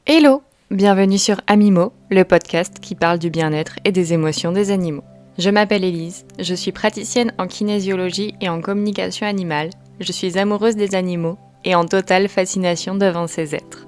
Hello, bienvenue sur Amimo, le podcast qui parle du bien-être et des émotions des animaux. Je m'appelle Élise, je suis praticienne en kinésiologie et en communication animale, je suis amoureuse des animaux et en totale fascination devant ces êtres.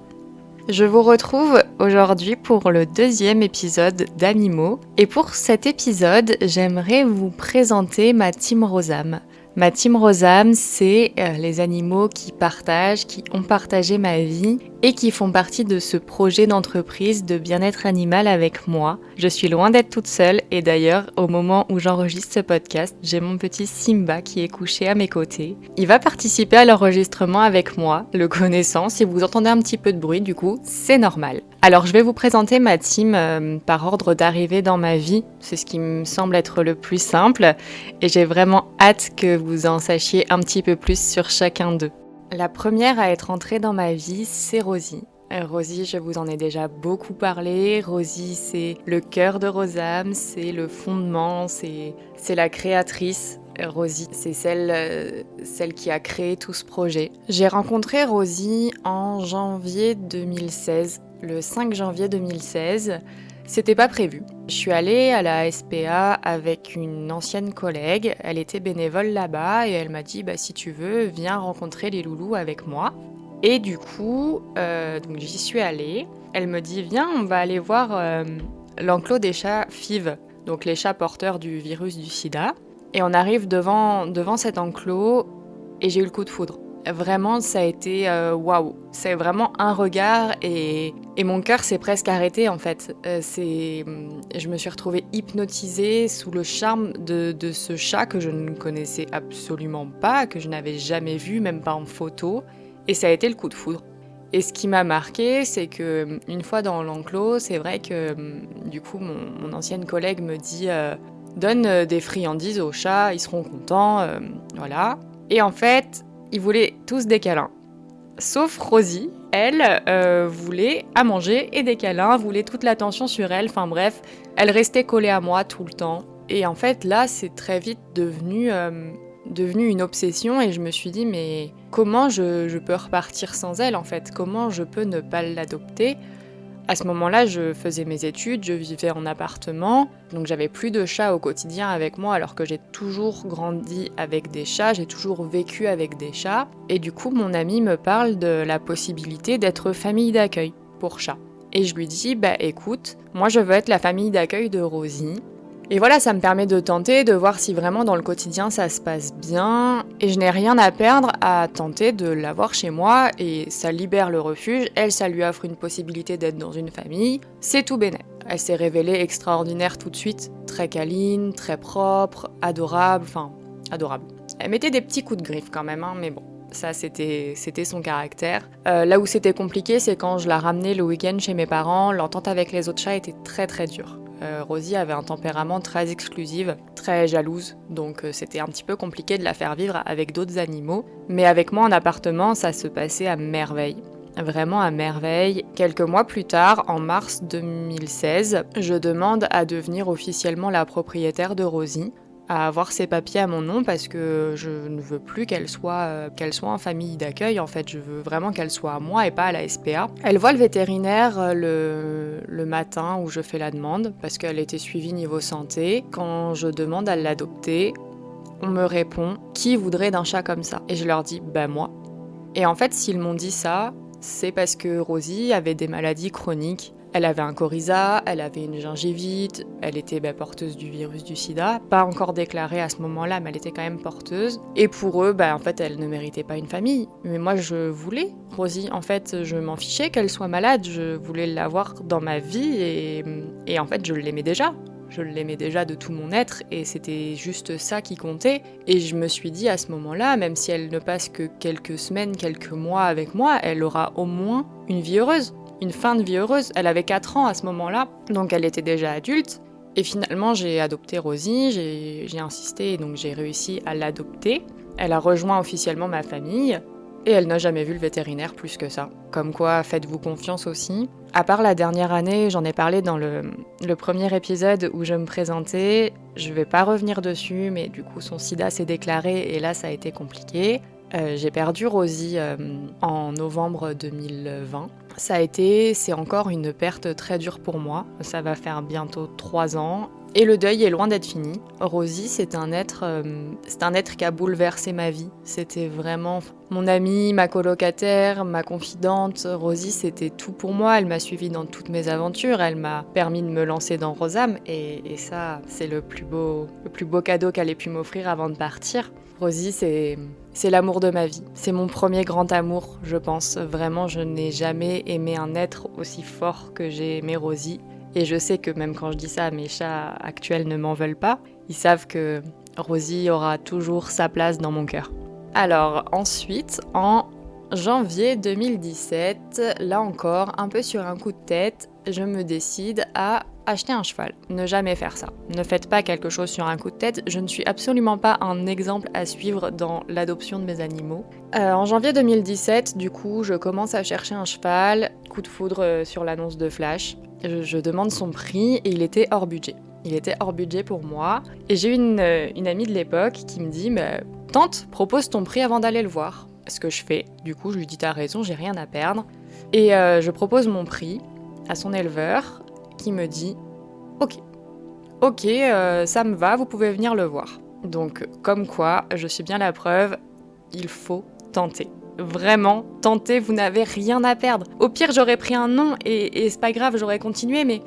Je vous retrouve aujourd'hui pour le deuxième épisode d'Amimo et pour cet épisode, j'aimerais vous présenter ma team Rosam. Ma team Rosam, c'est les animaux qui partagent, qui ont partagé ma vie et qui font partie de ce projet d'entreprise de bien-être animal avec moi. Je suis loin d'être toute seule et d'ailleurs, au moment où j'enregistre ce podcast, j'ai mon petit Simba qui est couché à mes côtés. Il va participer à l'enregistrement avec moi, le connaissant. Si vous entendez un petit peu de bruit, du coup, c'est normal. Alors, je vais vous présenter ma team par ordre d'arrivée dans ma vie. C'est ce qui me semble être le plus simple et j'ai vraiment hâte que vous en sachiez un petit peu plus sur chacun d'eux. La première à être entrée dans ma vie, c'est Rosie. Rosie, je vous en ai déjà beaucoup parlé. Rosie, c'est le cœur de Rosam, c'est le fondement, c'est la créatrice. Rosie, c'est celle qui a créé tout ce projet. J'ai rencontré Rosie en janvier 2016, le 5 janvier 2016. C'était pas prévu. Je suis allée à la SPA avec une ancienne collègue, elle était bénévole là-bas et elle m'a dit si tu veux, viens rencontrer les loulous avec moi. Et du coup, donc j'y suis allée. Elle me dit viens, on va aller voir l'enclos des chats FIV, donc les chats porteurs du virus du sida. Et on arrive devant cet enclos et j'ai eu le coup de foudre. Vraiment, ça a été waouh. C'est vraiment un regard et mon cœur s'est presque arrêté en fait. Je me suis retrouvée hypnotisée sous le charme de ce chat que je ne connaissais absolument pas, que je n'avais jamais vu, même pas en photo. Et ça a été le coup de foudre. Et ce qui m'a marqué, c'est que une fois dans l'enclos, c'est vrai que du coup, mon ancienne collègue me dit donne des friandises aux chats, ils seront contents, voilà. Et en fait, ils voulaient tous des câlins. Sauf Rosie, elle voulait à manger et des câlins, voulait toute l'attention sur elle, enfin bref, elle restait collée à moi tout le temps. Et en fait, là, c'est très vite devenu une obsession et je me suis dit, mais comment je peux repartir sans elle en fait? Comment je peux ne pas l'adopter? À ce moment-là, je faisais mes études, je vivais en appartement, donc j'avais plus de chats au quotidien avec moi alors que j'ai toujours grandi avec des chats, j'ai toujours vécu avec des chats. Et du coup, mon ami me parle de la possibilité d'être famille d'accueil pour chats. Et je lui dis, écoute, moi je veux être la famille d'accueil de Rosie. Et voilà, ça me permet de tenter, de voir si vraiment dans le quotidien ça se passe bien. Et je n'ai rien à perdre à tenter de l'avoir chez moi. Et ça libère le refuge. Elle, ça lui offre une possibilité d'être dans une famille. C'est tout bénef. Elle s'est révélée extraordinaire tout de suite. Très câline, très propre, adorable. Enfin, adorable. Elle mettait des petits coups de griffe quand même, mais bon. Ça, c'était son caractère. Là où c'était compliqué, c'est quand je la ramenais le week-end chez mes parents. L'entente avec les autres chats était très très dure. Rosie avait un tempérament très exclusif, très jalouse, donc c'était un petit peu compliqué de la faire vivre avec d'autres animaux. Mais avec moi en appartement, ça se passait à merveille. Vraiment à merveille. Quelques mois plus tard, en mars 2016, je demande à devenir officiellement la propriétaire de Rosie, à avoir ses papiers à mon nom parce que je ne veux plus qu'elle soit en famille d'accueil. En fait, je veux vraiment qu'elle soit à moi et pas à la SPA. Elle voit le vétérinaire le matin où je fais la demande parce qu'elle était suivie niveau santé. Quand je demande à l'adopter, on me répond « Qui voudrait d'un chat comme ça ?» Et je leur dis « moi ». Et en fait, s'ils m'ont dit ça, c'est parce que Rosie avait des maladies chroniques. Elle avait un coryza, elle avait une gingivite, elle était porteuse du virus du sida, pas encore déclarée à ce moment-là, mais elle était quand même porteuse. Et pour eux, en fait, elle ne méritait pas une famille. Mais moi, je voulais Rosie. En fait, je m'en fichais qu'elle soit malade, je voulais l'avoir dans ma vie et en fait, je l'aimais déjà. Je l'aimais déjà de tout mon être et c'était juste ça qui comptait. Et je me suis dit à ce moment-là, même si elle ne passe que quelques semaines, quelques mois avec moi, elle aura au moins une vie heureuse. Une fin de vie heureuse. Elle avait 4 ans à ce moment-là, donc elle était déjà adulte. Et finalement, j'ai adopté Rosie, j'ai insisté et donc j'ai réussi à l'adopter. Elle a rejoint officiellement ma famille et elle n'a jamais vu le vétérinaire plus que ça. Comme quoi, faites-vous confiance aussi. À part la dernière année, j'en ai parlé dans le premier épisode où je me présentais. Je vais pas revenir dessus, mais du coup, son sida s'est déclaré et là, ça a été compliqué. J'ai perdu Rosie en novembre 2020. c'est encore une perte très dure pour moi. Ça va faire bientôt 3 ans. Et le deuil est loin d'être fini. Rosie, c'est un être qui a bouleversé ma vie. C'était vraiment mon amie, ma colocataire, ma confidente. Rosie, c'était tout pour moi. Elle m'a suivie dans toutes mes aventures. Elle m'a permis de me lancer dans Rosam. Et ça, c'est le plus beau cadeau qu'elle ait pu m'offrir avant de partir. Rosie, c'est l'amour de ma vie. C'est mon premier grand amour, je pense. Vraiment, je n'ai jamais aimé un être aussi fort que j'ai aimé Rosie. Et je sais que même quand je dis ça, mes chats actuels ne m'en veulent pas. Ils savent que Rosie aura toujours sa place dans mon cœur. Alors ensuite, en janvier 2017, là encore, un peu sur un coup de tête, je me décide à acheter un cheval. Ne jamais faire ça. Ne faites pas quelque chose sur un coup de tête. Je ne suis absolument pas un exemple à suivre dans l'adoption de mes animaux. En janvier 2017, du coup, je commence à chercher un cheval. Coup de foudre sur l'annonce de Flash. Je demande son prix et il était hors budget. Il était hors budget pour moi. Et j'ai eu une amie de l'époque qui me dit « Tante, propose ton prix avant d'aller le voir. » Ce que je fais. Du coup, je lui dis « T'as raison, j'ai rien à perdre. » Et je propose mon prix à son éleveur qui me dit « Ok, ça me va, vous pouvez venir le voir. » Donc, comme quoi, je suis bien la preuve, il faut tenter. Vraiment, tentez, vous n'avez rien à perdre. Au pire, j'aurais pris un nom et c'est pas grave, j'aurais continué, mais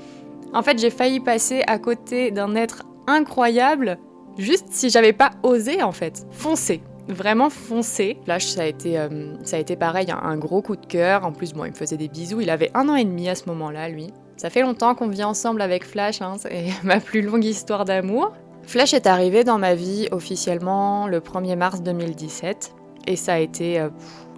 en fait, j'ai failli passer à côté d'un être incroyable, juste si j'avais pas osé, en fait. Foncez, vraiment foncez. Flash, ça a été pareil, un gros coup de cœur. En plus, bon, il me faisait des bisous, il avait 1 an et demi à ce moment-là, lui. Ça fait longtemps qu'on vit ensemble avec Flash, hein, c'est ma plus longue histoire d'amour. Flash est arrivé dans ma vie officiellement le 1er mars 2017. Et ça a été...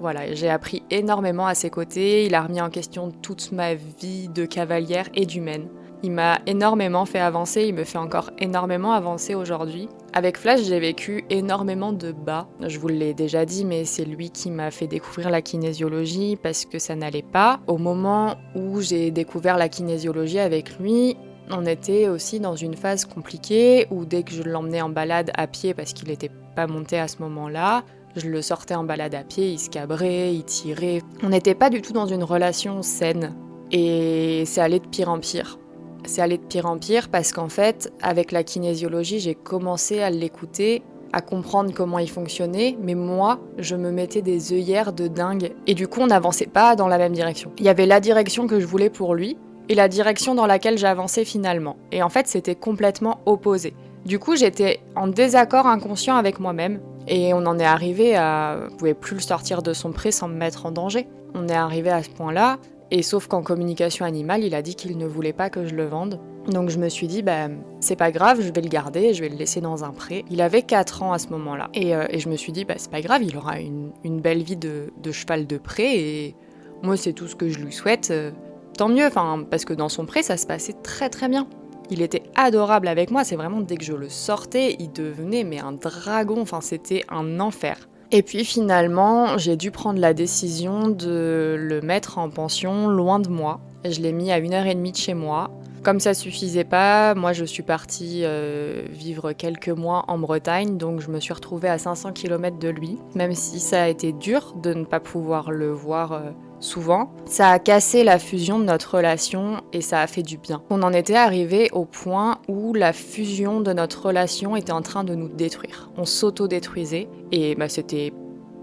voilà, j'ai appris énormément à ses côtés. Il a remis en question toute ma vie de cavalière et d'humaine. Il m'a énormément fait avancer, il me fait encore énormément avancer aujourd'hui. Avec Flash, j'ai vécu énormément de bas. Je vous l'ai déjà dit, mais c'est lui qui m'a fait découvrir la kinésiologie parce que ça n'allait pas. Au moment où j'ai découvert la kinésiologie avec lui, on était aussi dans une phase compliquée où dès que je l'emmenais en balade à pied parce qu'il n'était pas monté à ce moment-là, je le sortais en balade à pied, il se cabrait, il tirait. On n'était pas du tout dans une relation saine. Et c'est allé de pire en pire. C'est allé de pire en pire parce qu'en fait, avec la kinésiologie, j'ai commencé à l'écouter, à comprendre comment il fonctionnait, mais moi, je me mettais des œillères de dingue. Et du coup, on n'avançait pas dans la même direction. Il y avait la direction que je voulais pour lui et la direction dans laquelle j'avançais finalement. Et en fait, c'était complètement opposé. Du coup, j'étais en désaccord inconscient avec moi-même. Et on en est arrivé à... Je pouvais plus le sortir de son pré sans me mettre en danger. On est arrivé à ce point-là, et sauf qu'en communication animale, il a dit qu'il ne voulait pas que je le vende. Donc je me suis dit, c'est pas grave, je vais le garder, je vais le laisser dans un pré. Il avait 4 ans à ce moment-là. Et je me suis dit, c'est pas grave, il aura une belle vie de cheval de pré, et moi c'est tout ce que je lui souhaite. Tant mieux, parce que dans son pré, ça se passait très très bien. Il était adorable avec moi, c'est vraiment dès que je le sortais, il devenait un dragon, c'était un enfer. Et puis finalement, j'ai dû prendre la décision de le mettre en pension loin de moi. Je l'ai mis à 1h30 de chez moi. Comme ça suffisait pas, moi je suis partie vivre quelques mois en Bretagne, donc je me suis retrouvée à 500 km de lui. Même si ça a été dur de ne pas pouvoir le voir souvent, ça a cassé la fusion de notre relation et ça a fait du bien. On en était arrivé au point où la fusion de notre relation était en train de nous détruire. On s'auto-détruisait et c'était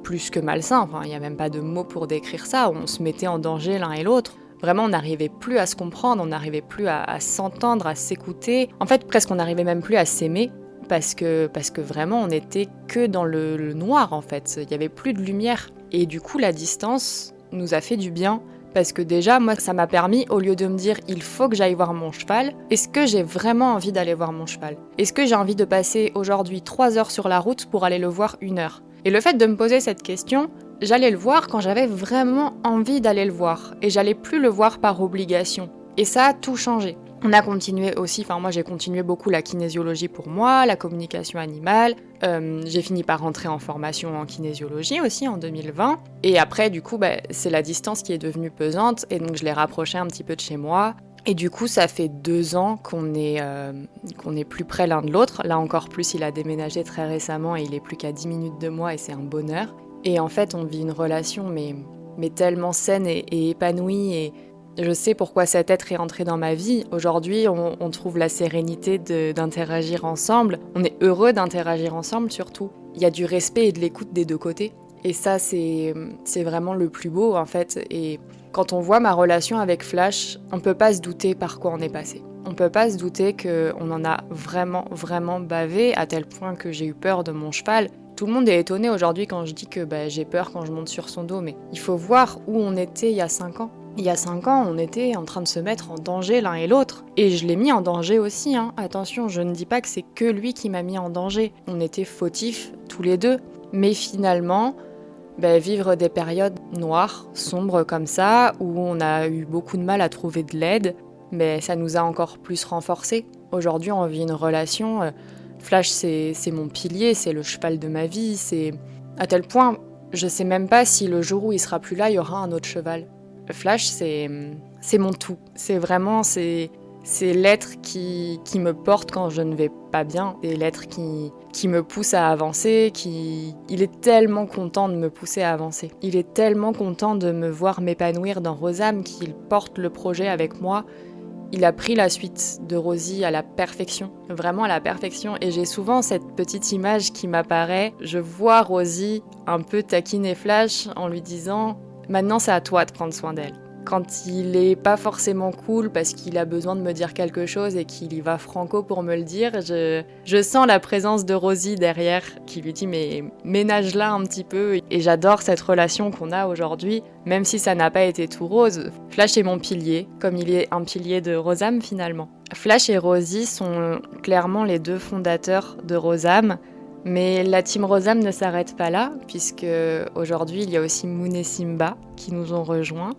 plus que malsain, il n'y a même pas de mots pour décrire ça, on se mettait en danger l'un et l'autre. Vraiment, on n'arrivait plus à se comprendre, on n'arrivait plus à s'entendre, à s'écouter. En fait, presque on n'arrivait même plus à s'aimer parce que vraiment, on n'était que dans le noir, en fait. Il n'y avait plus de lumière. Et du coup, la distance nous a fait du bien parce que déjà, moi, ça m'a permis, au lieu de me dire « il faut que j'aille voir mon cheval », est-ce que j'ai vraiment envie d'aller voir mon cheval ? Est-ce que j'ai envie de passer aujourd'hui 3 heures sur la route pour aller le voir 1 heure ? Et le fait de me poser cette question, j'allais le voir quand j'avais vraiment envie d'aller le voir. Et j'allais plus le voir par obligation. Et ça a tout changé. On a continué aussi, moi j'ai continué beaucoup la kinésiologie pour moi, la communication animale. J'ai fini par rentrer en formation en kinésiologie aussi en 2020. Et après, du coup, c'est la distance qui est devenue pesante. Et donc je l'ai rapproché un petit peu de chez moi. Et du coup, ça fait 2 ans qu'on est plus près l'un de l'autre. Là encore plus, il a déménagé très récemment et il est plus qu'à 10 minutes de moi et c'est un bonheur. Et en fait, on vit une relation mais tellement saine et épanouie. Et je sais pourquoi cet être est entré dans ma vie. Aujourd'hui, on trouve la sérénité d'interagir ensemble. On est heureux d'interagir ensemble surtout. Il y a du respect et de l'écoute des deux côtés. Et ça, c'est vraiment le plus beau en fait. Et quand on voit ma relation avec Flash, on peut pas se douter par quoi on est passé. On peut pas se douter qu'on en a vraiment, vraiment bavé à tel point que j'ai eu peur de mon cheval. Tout le monde est étonné aujourd'hui quand je dis que j'ai peur quand je monte sur son dos, mais il faut voir où on était il y a 5 ans. Il y a 5 ans, on était en train de se mettre en danger l'un et l'autre. Et je l'ai mis en danger aussi, hein. Attention, je ne dis pas que c'est que lui qui m'a mis en danger. On était fautifs tous les deux. Mais finalement, vivre des périodes noires, sombres comme ça, où on a eu beaucoup de mal à trouver de l'aide, ça nous a encore plus renforcés. Aujourd'hui, on vit une relation. Flash, c'est mon pilier, c'est le cheval de ma vie. C'est à tel point, je sais même pas si le jour où il sera plus là, il y aura un autre cheval. Flash, c'est mon tout. C'est vraiment, c'est l'être qui me porte quand je ne vais pas bien. C'est l'être qui me pousse à avancer, il est tellement content de me pousser à avancer. Il est tellement content de me voir m'épanouir dans Rosam qu'il porte le projet avec moi. Il a pris la suite de Rosie à la perfection, vraiment à la perfection. Et j'ai souvent cette petite image qui m'apparaît. Je vois Rosie un peu taquiner Flash en lui disant « Maintenant, c'est à toi de prendre soin d'elle ». Quand il est pas forcément cool parce qu'il a besoin de me dire quelque chose et qu'il y va franco pour me le dire, je sens la présence de Rosie derrière qui lui dit mais ménage-la un petit peu. Et j'adore cette relation qu'on a aujourd'hui, même si ça n'a pas été tout rose. Flash est mon pilier, comme il est un pilier de Rosam finalement. Flash et Rosie sont clairement les deux fondateurs de Rosam. Mais la team Rosam ne s'arrête pas là, puisque aujourd'hui il y a aussi Moon et Simba qui nous ont rejoints.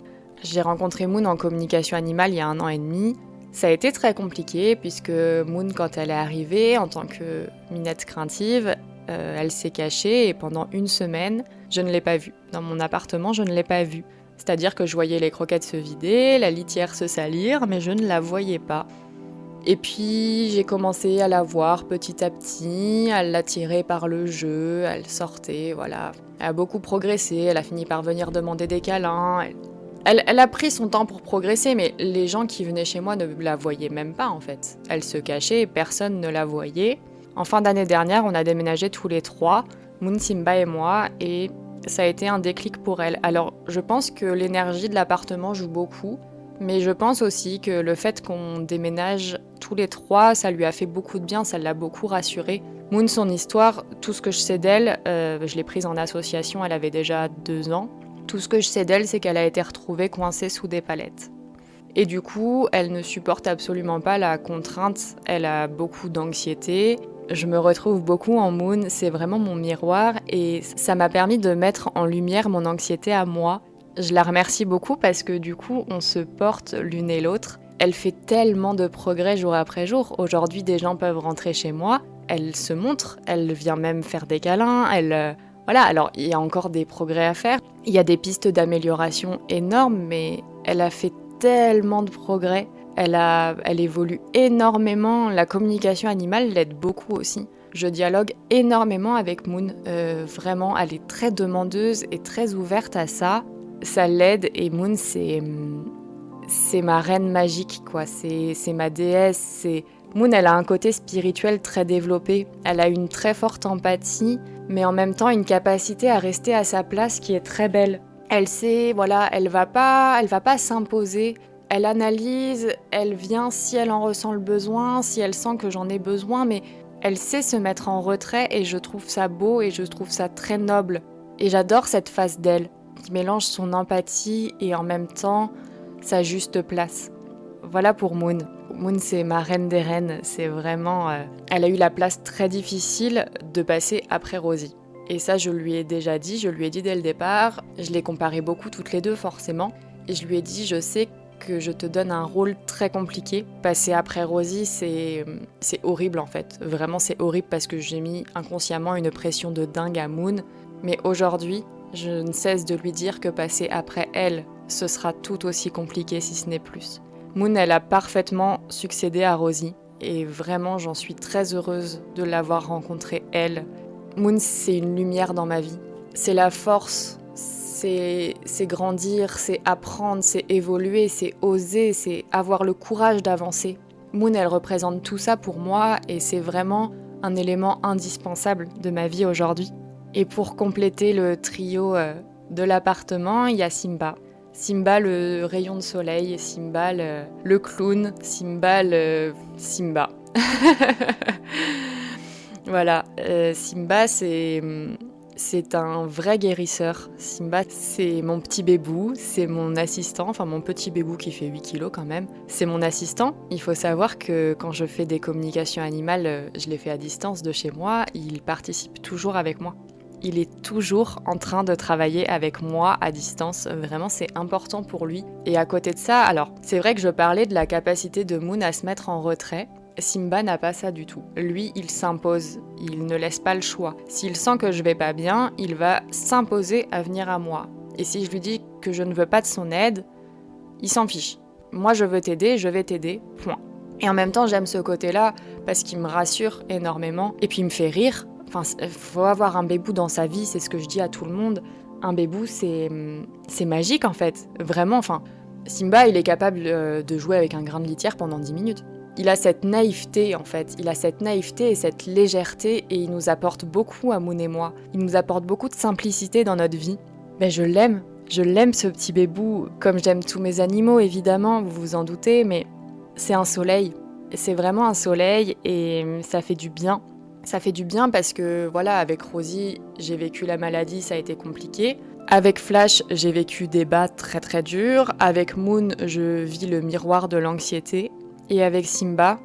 J'ai rencontré Moon en communication animale il y a 1 an et demi. Ça a été très compliqué puisque Moon, quand elle est arrivée en tant que minette craintive, elle s'est cachée et pendant 1 semaine, je ne l'ai pas vue. Dans mon appartement, je ne l'ai pas vue. C'est-à-dire que je voyais les croquettes se vider, la litière se salir, mais je ne la voyais pas. Et puis j'ai commencé à la voir petit à petit, à l'attirer par le jeu, elle sortait, voilà. Elle a beaucoup progressé, elle a fini par venir demander des câlins. Elle a pris son temps pour progresser, mais les gens qui venaient chez moi ne la voyaient même pas en fait. Elle se cachait et personne ne la voyait. En fin d'année dernière, on a déménagé tous les 3, Moon, Simba et moi, et ça a été un déclic pour elle. Alors je pense que l'énergie de l'appartement joue beaucoup, mais je pense aussi que le fait qu'on déménage tous les 3, ça lui a fait beaucoup de bien, ça l'a beaucoup rassurée. Moon, son histoire, tout ce que je sais d'elle, je l'ai prise en association, elle avait déjà 2 ans. Tout ce que je sais d'elle, c'est qu'elle a été retrouvée coincée sous des palettes. Et du coup, elle ne supporte absolument pas la contrainte, elle a beaucoup d'anxiété. Je me retrouve beaucoup en Moon, c'est vraiment mon miroir et ça m'a permis de mettre en lumière mon anxiété à moi. Je la remercie beaucoup parce que du coup, on se porte l'une et l'autre. Elle fait tellement de progrès jour après jour. Aujourd'hui, des gens peuvent rentrer chez moi, elle se montre, elle vient même faire des câlins, Voilà, alors il y a encore des progrès à faire. Il y a des pistes d'amélioration énormes, mais elle a fait tellement de progrès. Elle évolue énormément. La communication animale l'aide beaucoup aussi. Je dialogue énormément avec Moon. Vraiment, elle est très demandeuse et très ouverte à ça. Ça l'aide et Moon, c'est ma reine magique, quoi. C'est ma déesse. Moon, elle a un côté spirituel très développé. Elle a une très forte empathie, mais en même temps une capacité à rester à sa place qui est très belle. Elle sait, voilà, elle va pas s'imposer. Elle analyse, elle vient si elle en ressent le besoin, si elle sent que j'en ai besoin, mais elle sait se mettre en retrait et je trouve ça beau et je trouve ça très noble. Et j'adore cette face d'elle, qui mélange son empathie et en même temps sa juste place. Voilà pour Moon. Moon, c'est ma reine des reines. C'est vraiment... Elle a eu la place très difficile de passer après Rosie. Et ça, je lui ai déjà dit, je lui ai dit dès le départ. Je les comparais beaucoup toutes les deux, forcément. Et je lui ai dit, je sais que je te donne un rôle très compliqué. Passer après Rosie, c'est horrible en fait. Vraiment, c'est horrible parce que j'ai mis inconsciemment une pression de dingue à Moon. Mais aujourd'hui, je ne cesse de lui dire que passer après elle, ce sera tout aussi compliqué si ce n'est plus. Moon, elle a parfaitement succédé à Rosie et vraiment j'en suis très heureuse de l'avoir rencontrée elle. Moon, c'est une lumière dans ma vie. C'est la force, c'est grandir, c'est apprendre, c'est évoluer, c'est oser, c'est avoir le courage d'avancer. Moon, elle représente tout ça pour moi et c'est vraiment un élément indispensable de ma vie aujourd'hui. Et pour compléter le trio de l'appartement, il y a Simba. Simba, le rayon de soleil, Simba, le clown, Simba, Simba. Voilà, Simba, c'est un vrai guérisseur. Simba, c'est mon petit bébou, c'est mon assistant, enfin mon petit bébou qui fait 8 kilos quand même. C'est mon assistant. Il faut savoir que quand je fais des communications animales, je les fais à distance de chez moi, il participe toujours avec moi. Il est toujours en train de travailler avec moi à distance. Vraiment, c'est important pour lui. Et à côté de ça, alors, c'est vrai que je parlais de la capacité de Moon à se mettre en retrait. Simba n'a pas ça du tout. Lui, il s'impose. Il ne laisse pas le choix. S'il sent que je vais pas bien, il va s'imposer à venir à moi. Et si je lui dis que je ne veux pas de son aide, il s'en fiche. Moi, je veux t'aider, je vais t'aider, point. Et en même temps, j'aime ce côté-là parce qu'il me rassure énormément. Et puis, il me fait rire. Enfin, faut avoir un bébou dans sa vie, c'est ce que je dis à tout le monde. Un bébou, c'est magique en fait. Vraiment, enfin, Simba, il est capable de jouer avec un grain de litière pendant 10 minutes. Il a cette naïveté en fait, il a cette naïveté et cette légèreté et il nous apporte beaucoup à Moon et moi. Il nous apporte beaucoup de simplicité dans notre vie. Ben, je l'aime ce petit bébou, comme j'aime tous mes animaux évidemment, vous vous en doutez, mais c'est un soleil. C'est vraiment un soleil et ça fait du bien. Ça fait du bien parce que, voilà, avec Rosie, j'ai vécu la maladie, ça a été compliqué. Avec Flash, j'ai vécu des bas très très durs. Avec Moon, je vis le miroir de l'anxiété. Et avec Simba,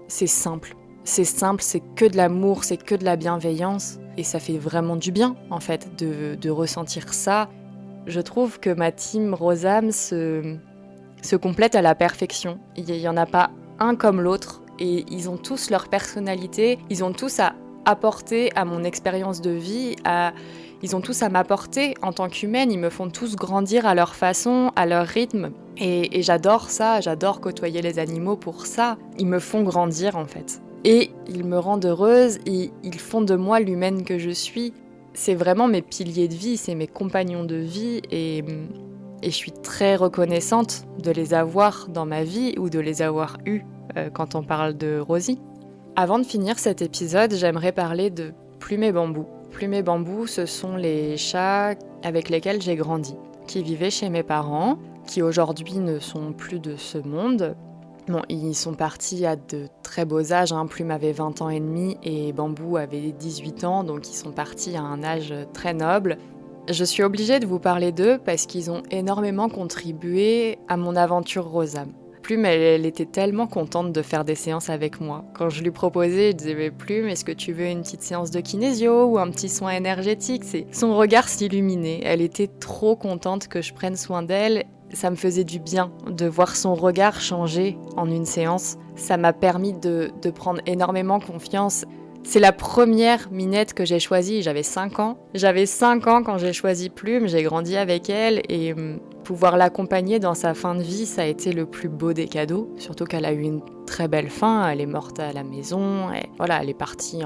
c'est simple. C'est simple, c'est que de l'amour, c'est que de la bienveillance. Et ça fait vraiment du bien, en fait, de ressentir ça. Je trouve que ma team Rosam se complète à la perfection. Il n'y en a pas un comme l'autre. Et ils ont tous leur personnalité, ils ont tous à apporter à mon expérience de vie, ils ont tous à m'apporter en tant qu'humaine, ils me font tous grandir à leur façon, à leur rythme. Et j'adore ça, j'adore côtoyer les animaux pour ça. Ils me font grandir en fait. Et ils me rendent heureuse, et ils font de moi l'humaine que je suis. C'est vraiment mes piliers de vie, c'est mes compagnons de vie et je suis très reconnaissante de les avoir dans ma vie ou de les avoir eus. Quand on parle de Rosie. Avant de finir cet épisode, j'aimerais parler de Plume et Bambou. Plume et Bambou, ce sont les chats avec lesquels j'ai grandi, qui vivaient chez mes parents, qui aujourd'hui ne sont plus de ce monde. Bon, ils sont partis à de très beaux âges, hein. Plume avait 20 ans et demi et Bambou avait 18 ans, donc ils sont partis à un âge très noble. Je suis obligée de vous parler d'eux parce qu'ils ont énormément contribué à mon aventure Rosam. Plume, elle était tellement contente de faire des séances avec moi. Quand je lui proposais, je disais « Mais Plume, est-ce que tu veux une petite séance de kinésio ou un petit soin énergétique ?» Son regard s'illuminait. Elle était trop contente que je prenne soin d'elle. Ça me faisait du bien de voir son regard changer en une séance. Ça m'a permis de prendre énormément confiance. C'est la première minette que j'ai choisie, j'avais 5 ans. J'avais 5 ans quand j'ai choisi Plume, j'ai grandi avec elle et pouvoir l'accompagner dans sa fin de vie, ça a été le plus beau des cadeaux. Surtout qu'elle a eu une très belle fin, elle est morte à la maison, et voilà, elle est partie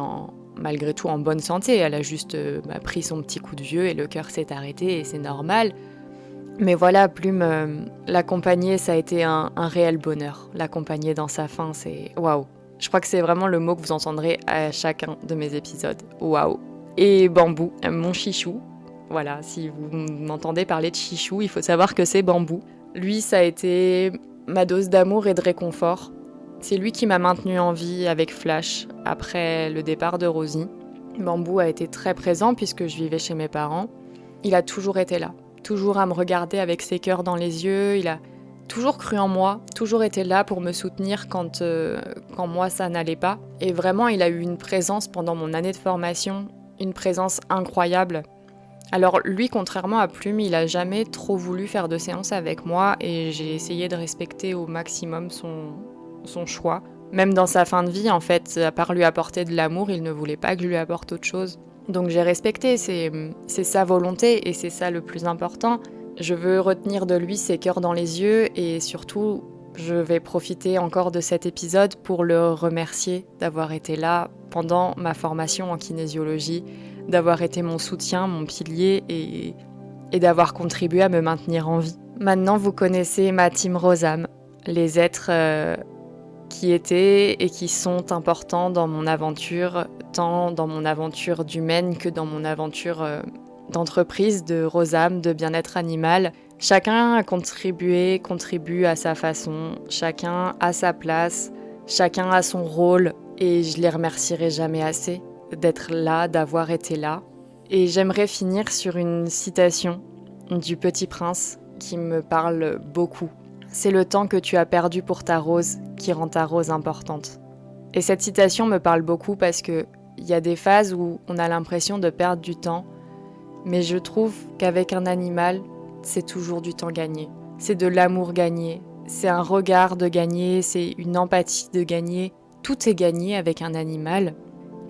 malgré tout en bonne santé. Elle a juste pris son petit coup de vieux et le cœur s'est arrêté et c'est normal. Mais voilà, Plume, l'accompagner, ça a été un réel bonheur. L'accompagner dans sa fin, c'est waouh. Je crois que c'est vraiment le mot que vous entendrez à chacun de mes épisodes. Waouh. Et Bambou, mon chichou. Voilà, si vous m'entendez parler de chichou, il faut savoir que c'est Bambou. Lui, ça a été ma dose d'amour et de réconfort. C'est lui qui m'a maintenue en vie avec Flash après le départ de Rosie. Bambou a été très présent puisque je vivais chez mes parents. Il a toujours été là, toujours à me regarder avec ses cœurs dans les yeux. Il a toujours cru en moi, toujours été là pour me soutenir quand moi ça n'allait pas. Et vraiment, il a eu une présence pendant mon année de formation, une présence incroyable. Alors lui, contrairement à Plume, il a jamais trop voulu faire de séances avec moi et j'ai essayé de respecter au maximum son choix. Même dans sa fin de vie, en fait, à part lui apporter de l'amour, il ne voulait pas que je lui apporte autre chose. Donc j'ai respecté, c'est sa volonté et c'est ça le plus important. Je veux retenir de lui ses cœurs dans les yeux et surtout, je vais profiter encore de cet épisode pour le remercier d'avoir été là pendant ma formation en kinésiologie, d'avoir été mon soutien, mon pilier et d'avoir contribué à me maintenir en vie. Maintenant, vous connaissez ma team Rosam, les êtres qui étaient et qui sont importants dans mon aventure, tant dans mon aventure d'humaine que dans mon aventure d'entreprise, de Rosam, de bien-être animal. Chacun a contribué, contribue à sa façon, chacun a sa place, chacun a son rôle et je les remercierai jamais assez d'être là, d'avoir été là. Et j'aimerais finir sur une citation du Petit Prince qui me parle beaucoup. C'est le temps que tu as perdu pour ta rose qui rend ta rose importante. Et cette citation me parle beaucoup parce qu'il y a des phases où on a l'impression de perdre du temps, mais je trouve qu'avec un animal, c'est toujours du temps gagné. C'est de l'amour gagné, c'est un regard de gagné, c'est une empathie de gagné. Tout est gagné avec un animal.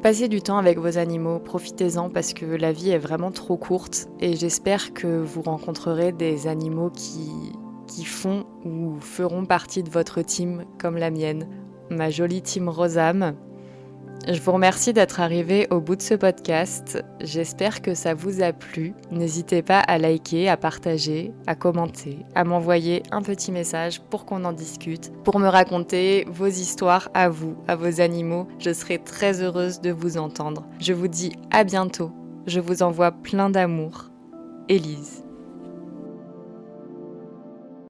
Passez du temps avec vos animaux, profitez-en parce que la vie est vraiment trop courte et j'espère que vous rencontrerez des animaux qui font ou feront partie de votre team comme la mienne, ma jolie team Rosam. Je vous remercie d'être arrivé au bout de ce podcast. J'espère que ça vous a plu. N'hésitez pas à liker, à partager, à commenter, à m'envoyer un petit message pour qu'on en discute, pour me raconter vos histoires à vous, à vos animaux. Je serai très heureuse de vous entendre. Je vous dis à bientôt. Je vous envoie plein d'amour. Élise.